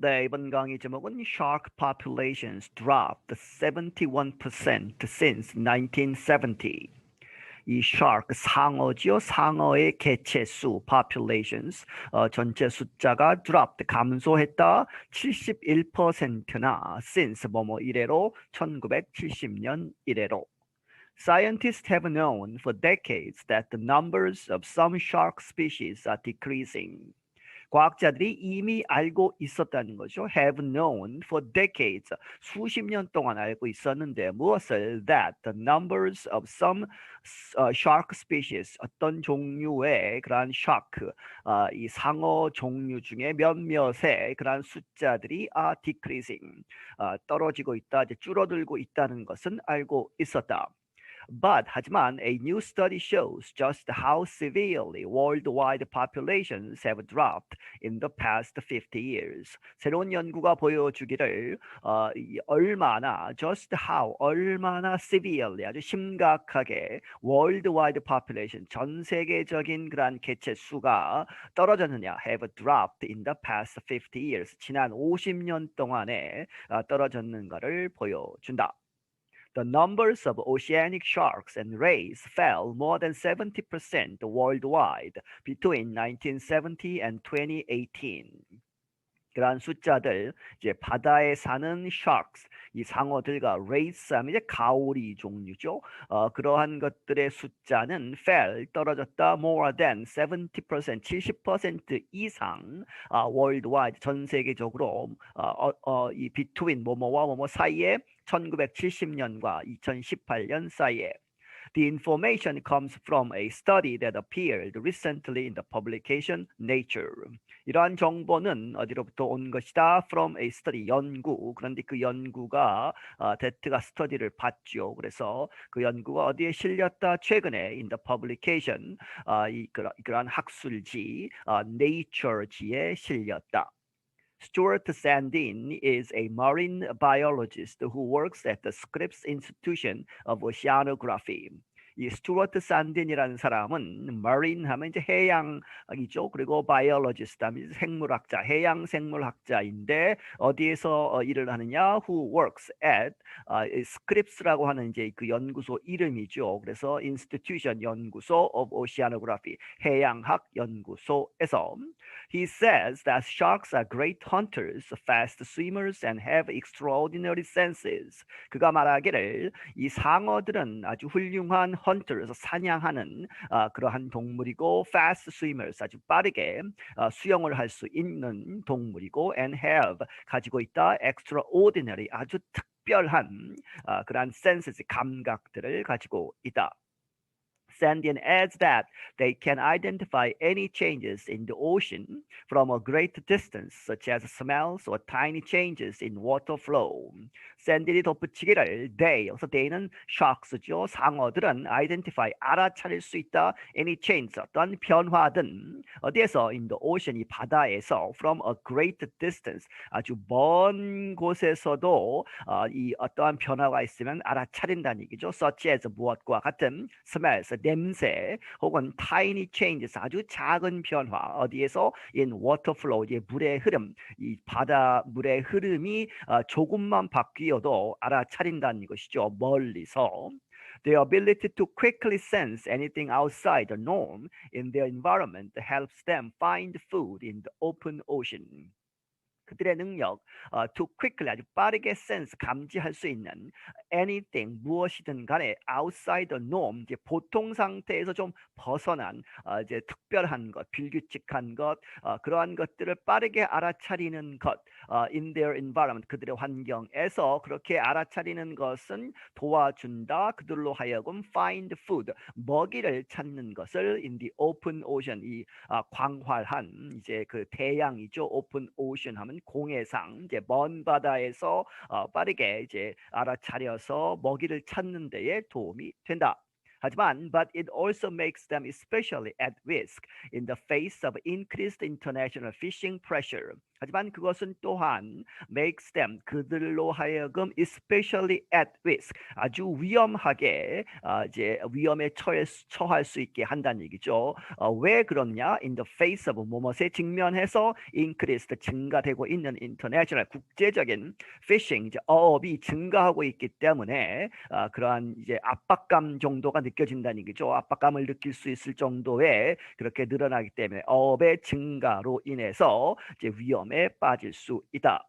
네, 이번 강의 제목은 Shark populations dropped 71% since 1970. 이 shark 상어지요. 상어의 개체수 populations 전체 숫자가 dropped 감소했다 71%나 since 뭐뭐 이래로 1970년 이래로. Scientists have known for decades that the numbers of some shark species are decreasing. 과학자들이 이미 알고 있었다는 거죠. Have known for decades. 수십 년 동안 알고 있었는데 무엇을? That the numbers of some shark species, 어떤 종류의 그러한 shark, 이 상어 종류 중에 몇몇의 그러한 숫자들이 are decreasing, 떨어지고 있다, 이제 줄어들고 있다는 것은 알고 있었다. But 하지만 a new study shows just how severely worldwide populations have dropped in the past 50 years. 새로운 연구가 보여주기를 얼마나 just how 얼마나 severely 아주 심각하게 worldwide population 전 세계적인 그러한 개체 수가 떨어졌느냐 have dropped in the past 50 years 지난 50년 동안에 떨어졌는 것을 보여준다. The numbers of oceanic sharks and rays fell more than 70% worldwide between 1970 and 2018. 그러한 숫자들, 이제 바다에 사는 sharks, 이 상어들과 rays 하면 이제 가오리 종류죠. 그러한 것들의 숫자는 fell, 떨어졌다 more than 70%, 70% 이상 worldwide, 전 세계적으로 이 between 뭐뭐와 뭐뭐 사이에 1970년과 2018년 사이에. The information comes from a study that appeared recently in the publication Nature. 이러한 정보는 어디로부터 온 것이다? From a study, 연구. 그런데 그 연구가 데트가 스터디를 봤죠. 그래서 그 연구가 어디에 실렸다? 최근에 in the publication, 그러한 학술지 Nature지에 실렸다. Stuart Sandin is a marine biologist who works at the Scripps Institution of Oceanography. 이 스튜어트 산딘이라는 사람은 marine 하면 이제 해양이죠. 그리고 biologist 하면 생물학자, 해양 생물학자인데 어디에서 일을 하느냐? Who works at Scripps라고 하는 이제 그 연구소 이름이죠. 그래서 institution 연구소 of oceanography 해양학 연구소에서 He says that sharks are great hunters, fast swimmers, and have extraordinary senses. 그가 말하기를 이 상어들은 아주 훌륭한 hunters, 사냥하는 그러한 동물이고 fast swimmers, 아주 빠르게 수영을 할 수 있는 동물이고 and have, 가지고 있다 extraordinary, 아주 특별한 그러한 senses, 감각들을 가지고 있다. Sandin adds that they can identify any changes in the ocean from a great distance, such as smells or tiny changes in water flow. 샌딘이 덧붙이기를 they, 여기서 they는 sharks죠. 상어들은 identify, 알아차릴 수 있다. any change, 어떤 변화든 어디에서? in the ocean, 이 바다에서 from a great distance, 아주 먼 곳에서도 이 어떠한 변화가 있으면 알아차린다는 얘기죠. such as 무엇과 같은 smells, 냄새 혹은 tiny changes, 아주 작은 변화 어디에서? in water flow, 이제 물의 흐름, 이 바다 물의 흐름이 조금만 바뀌어도 알아차린다는 것이죠. 멀리서. The ability to quickly sense anything outside the norm in their environment helps them find food in the open ocean. 그들의 능력, to quickly, 아주 빠르게 sense, 감지할 수 있는 anything, 무엇이든 간에 outside the norm, 이제 보통 상태에서 좀 벗어난 이제 특별한 것, 불규칙한 것, 그러한 것들을 빠르게 알아차리는 것, in their environment, 그들의 환경에서 그렇게 알아차리는 것은 도와준다. 그들로 하여금 find food, 먹이를 찾는 것을 in the open ocean, 이 광활한 이제 그 대양이죠. open ocean 하면 공해상, 이제 먼 바다에서 빠르게 이제 알아차려서 먹이를 찾는 데에 도움이 된다. 하지만 but it also makes them especially at risk in the face of increased international fishing pressure. 하지만 그것은 또한 makes them 그들로 하여금 especially at risk 아주 위험하게 이제 위험에 처할 수 있게 한다는 얘기죠. 왜 그렇냐? In the face of 뭐뭐에 직면해서 increased 증가되고 있는 international 국제적인 fishing 이제 어업이 증가하고 있기 때문에 그러한 이제 압박감 정도가 느껴진다는 얘기죠. 압박감을 느낄 수 있을 정도의 그렇게 늘어나기 때문에 어업의 증가로 인해서 이제 위험에 빠질 수 있다.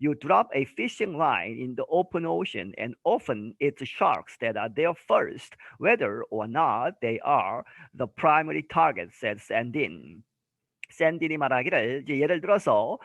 You drop a fishing line in the open ocean and often it's sharks that are there first, whether or not they are the primary target, said Sandin. 샌딘이 말하기를 이제 예를 들어서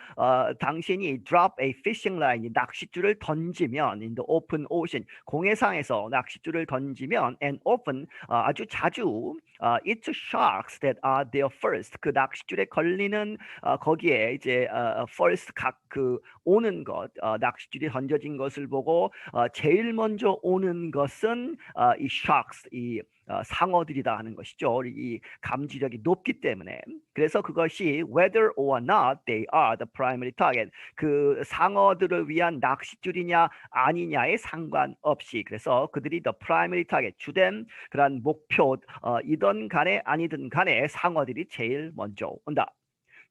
당신이 drop a fishing line 낚싯줄을 던지면 in the open ocean 공해상에서 낚싯줄을 던지면 and often 아주 자주 it's sharks that are there first 그 낚싯줄에 걸리는 거기에 이제 first 각 그 오는 것 낚싯줄이 던져진 것을 보고 제일 먼저 오는 것은 이 sharks 이 상어들이다 하는 것이죠. 이 감지력이 높기 때문에 그래서 그것이 whether or not they are the primary target 그 상어들을 위한 낚싯줄이냐 아니냐에 상관없이 그래서 그들이 the primary target 주된 그런 목표이든 간에 아니든 간에 상어들이 제일 먼저 온다.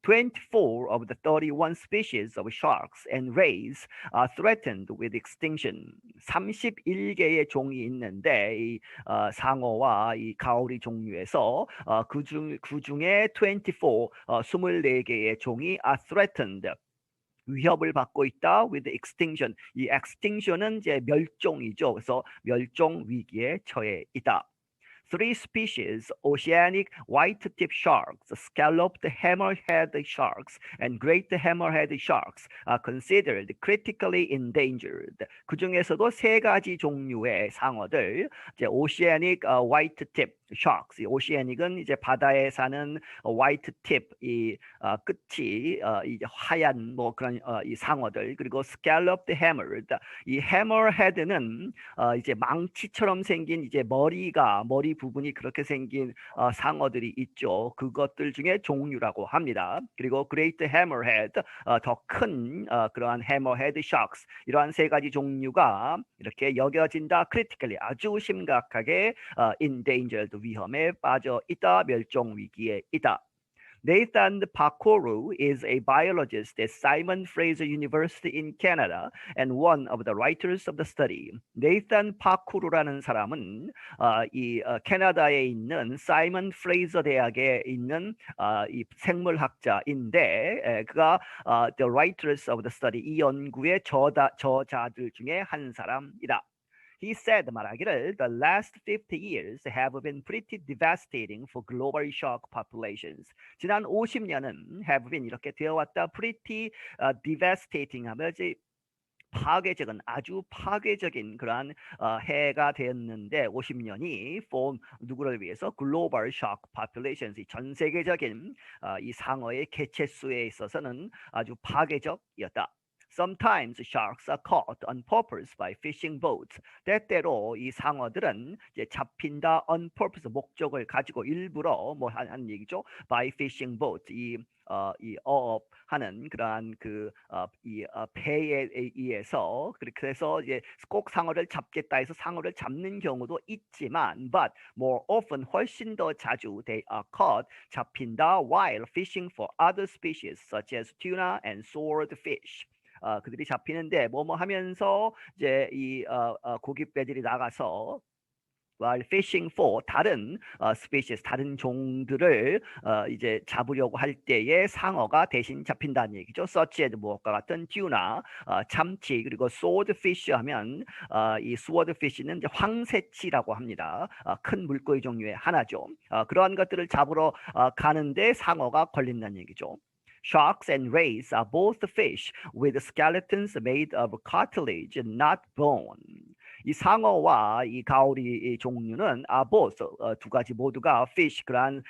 24 of the 31 species of sharks and rays are threatened with extinction. 31개의 종이 있는데 이 상어와 이 가오리 종류에서 그중에 24개의 종이 are threatened 위협을 받고 있다 with extinction. 이 extinction은 이제 멸종이죠. 그래서 멸종 위기에 처해 있다. 3 species, oceanic white-tip sharks, scalloped hammerhead sharks, and great hammerhead sharks are considered critically endangered. 그 중에서도 3가지 종류의 상어들, 이제 oceanic white-tip sharks, oceanic은 이제 바다에 사는 white-tip 이 끝이 이제 하얀 뭐 그런 이 상어들, 그리고 scalloped hammered, 이 hammerhead는 이제 망치처럼 생긴 이제 머리 부분이 그렇게 생긴 상어들이 있죠. 그것들 중에 종류라고 합니다. 그리고 Great Hammerhead, 더 큰 그러한 Hammerhead Sharks, 이러한 3가지 종류가 이렇게 여겨진다. Critically, 아주 심각하게 endangered, 위험에 빠져 있다. 멸종 위기에 있다. Nathan Pakourou is a biologist at Simon Fraser University in Canada and one of the writers of the study. Nathan Pakourou라는 사람은 이 캐나다에 있는 사이먼 프레이저 대학에 있는 이 생물학자인데 그가 the writers of the study 이 연구의 저자들 중에 한 사람이다. He said 말하기를 the last 50 years have been pretty devastating for global shark populations. 지난 50년은 have been 이렇게 되어왔다. pretty devastating 하면 이제 파괴적인 아주 파괴적인 그러한 해가 되었는데 50년이 for 누구를 위해서 global shark populations 전 세계적인 이 상어의 개체수에 있어서는 아주 파괴적이었다. Sometimes sharks are caught on purpose by fishing boats. 때때로 이 상어들은 이제 잡힌다 on purpose 목적을 가지고 일부러 뭐 하는 얘기죠. By fishing boats 이 어업하는 그러한 배에 의해서 그래서 이제 꼭 상어를 잡겠다 해서 상어를 잡는 경우도 있지만, but more often 훨씬 더 자주 they are caught 잡힌다 while fishing for other species such as tuna and swordfish. 그들이 잡히는데 뭐뭐 하면서 이제 이 고깃배들이 나가서 while fishing for 다른 species 다른 종들을 이제 잡으려고 할 때에 상어가 대신 잡힌다는 얘기죠. such as 무엇과 같은 tuna 참치 그리고 swordfish 하면 이 swordfish는 이제 황새치라고 합니다. 큰 물고기 종류의 하나죠. 그러한 것들을 잡으러 가는데 상어가 걸린다는 얘기죠. Sharks and rays are both fish with skeletons made of cartilage, not bone. 이 상어와 이 가오리 종류는 both 두 가지 모두가 fish 그러한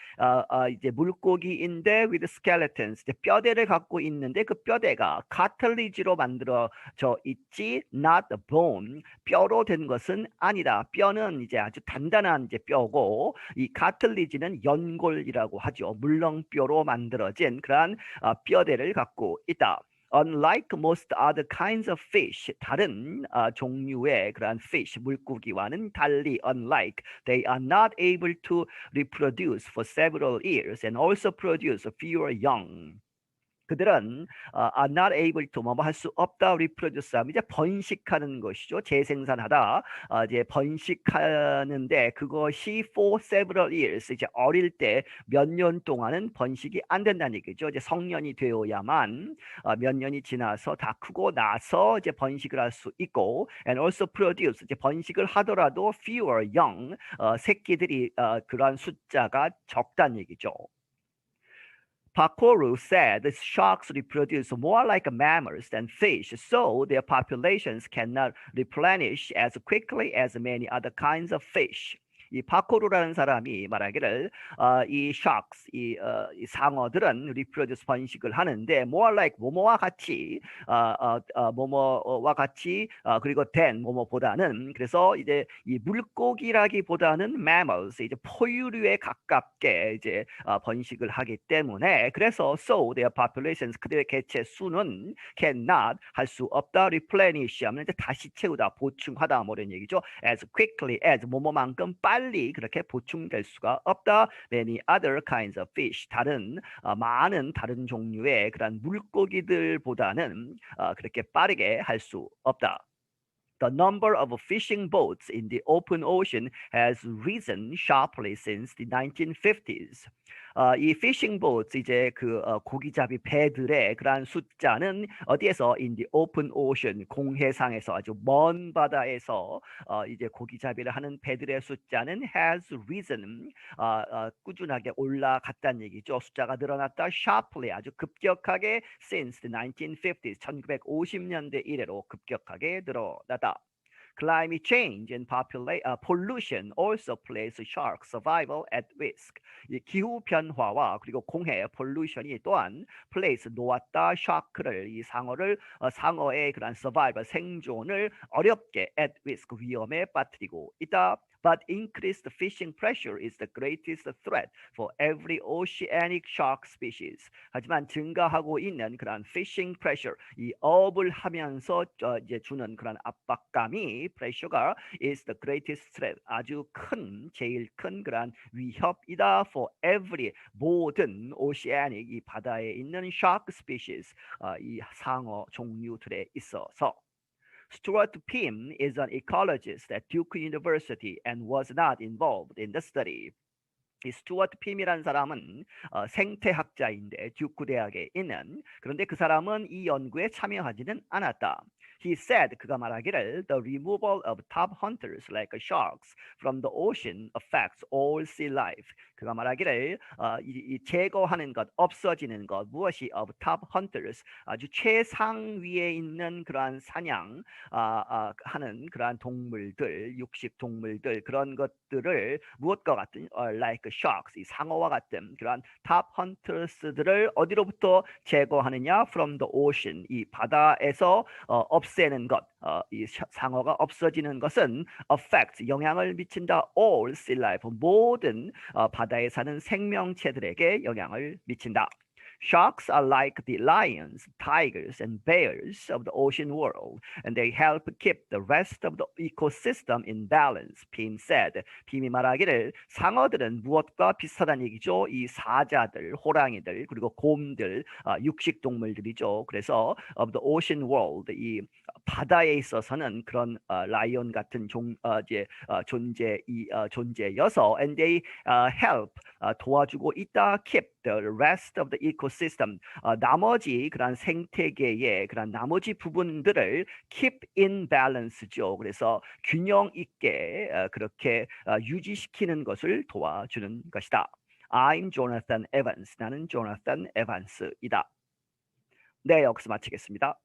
이제 물고기인데 with skeletons 이제 뼈대를 갖고 있는데 그 뼈대가 cartilage로 만들어져 있지 not bone 뼈로 된 것은 아니다. 뼈는 이제 아주 단단한 이제 뼈고 이 cartilage는 연골이라고 하죠. 물렁뼈로 만들어진 그러한 뼈대를 갖고 있다. Unlike most other kinds of fish, 다른 종류의 그러한 fish, 물고기와는 달리 unlike, they are not able to reproduce for several years and also produce fewer young. 그들은 are not able to 뭐 할 수 없다 reproduce 하면 이제 번식하는 것이죠. 재생산하다 이제 번식하는데 그것이 for several years 이제 어릴 때 몇 년 동안은 번식이 안 된다는 얘기죠. 이제 성년이 되어야만 몇 년이 지나서 다 크고 나서 이제 번식을 할 수 있고 and also produce 이제 번식을 하더라도 fewer young 새끼들이 그러한 숫자가 적다는 얘기죠. Pacoro said that sharks reproduce more like mammals than fish, so their populations cannot replenish as quickly as many other kinds of fish. 이 파코루라는 사람이 말하기를 이 sharks, 이 상어들은 reproduce 번식을 하는데 more like 뭐뭐와 같이 뭐뭐와 같이 그리고 than 뭐뭐보다는 그래서 이제 이 물고기라기보다는 mammals 이제 포유류에 가깝게 이제 번식을 하기 때문에 그래서 so their populations 그들의 개체 수는 cannot 할 수 없다 replenish 하면 이제 다시 채우다 보충하다 뭐 이런 얘기죠. as quickly as 뭐뭐만큼 빨리 그렇게 보충될 수가 없다. Many other kinds of fish 다른 많은 다른 종류의 그런 물고기들보다는 그렇게 빠르게 할 수 없다. The number of fishing boats in the open ocean has risen sharply since the 1950s. 이 fishing boats 이제 그 고기잡이 배들의 그러한 숫자는 어디에서 in the open ocean 공해상에서 아주 먼 바다에서 이제 고기잡이를 하는 배들의 숫자는 has risen 꾸준하게 올라갔다는 얘기죠. 숫자가 늘어났다 sharply 아주 급격하게 since the 1950s 1950년대 이래로 급격하게 늘어났다. Climate change and pollution also place shark survival at risk. 이 기후 변화와 그리고 공해 pollution이 또한 place 놓았다 shark를 이 상어의 그런 survival 생존을 어렵게 at risk 위험에 빠뜨리고 있다. But increased fishing pressure is the greatest threat for every oceanic shark species. 하지만 증가하고 있는 그런 fishing pressure, 이 어업을 하면서 이제 주는 그런 압박감이 pressure가 is the greatest threat. 아주 큰, 제일 큰 그런 위협이다 for every 모든 oceanic 이 바다에 있는 shark species, 이 상어 종류들에 있어서. Stuart Pym is an ecologist at Duke University and was not involved in the study. 이 스튜어트 핌이라는 사람은 생태학자인데 듀크 대학에 있는 그런데 그 사람은 이 연구에 참여하지는 않았다. He said 그가 말하기를 the removal of top hunters like sharks from the ocean affects all sea life. 그가 말하기를 이 제거하는 것, 없어지는 것 무엇이 of top hunters 아주 최상위에 있는 그러한 사냥 하는 그러한 동물들, 육식 동물들 그런 것들을 무엇과 같은 like sharks 이 상어와 같은 그러한 top hunters들을 어디로부터 제거하느냐 from the ocean 이 바다에서 없애는 것, 이 상어가 없어지는 것은 affects 영향을 미친다 all sea life 모든 바다에 사는 생명체들에게 영향을 미친다. Sharks are like the lions, tigers, and bears of the ocean world, and they help keep the rest of the ecosystem in balance. Pym said. 빔이 말하기를 상어들은 무엇과 비슷하다는 얘기죠. 이 사자들, 호랑이들, 그리고 곰들, 육식 동물들이죠. 그래서 of the ocean world, 이 바다에 있어서는 그런 라이온 같은 존재여서, and they help 도와주고 있다. Keep the rest of the ecosystem 나머지 그런 생태계의 그런 나머지 부분들을 keep in balance죠. 그래서 균형 있게 그렇게 유지시키는 것을 도와주는 것이다. I'm Jonathan Evans. 나는 조나탄 에반스이다. 네, 여기서 마치겠습니다.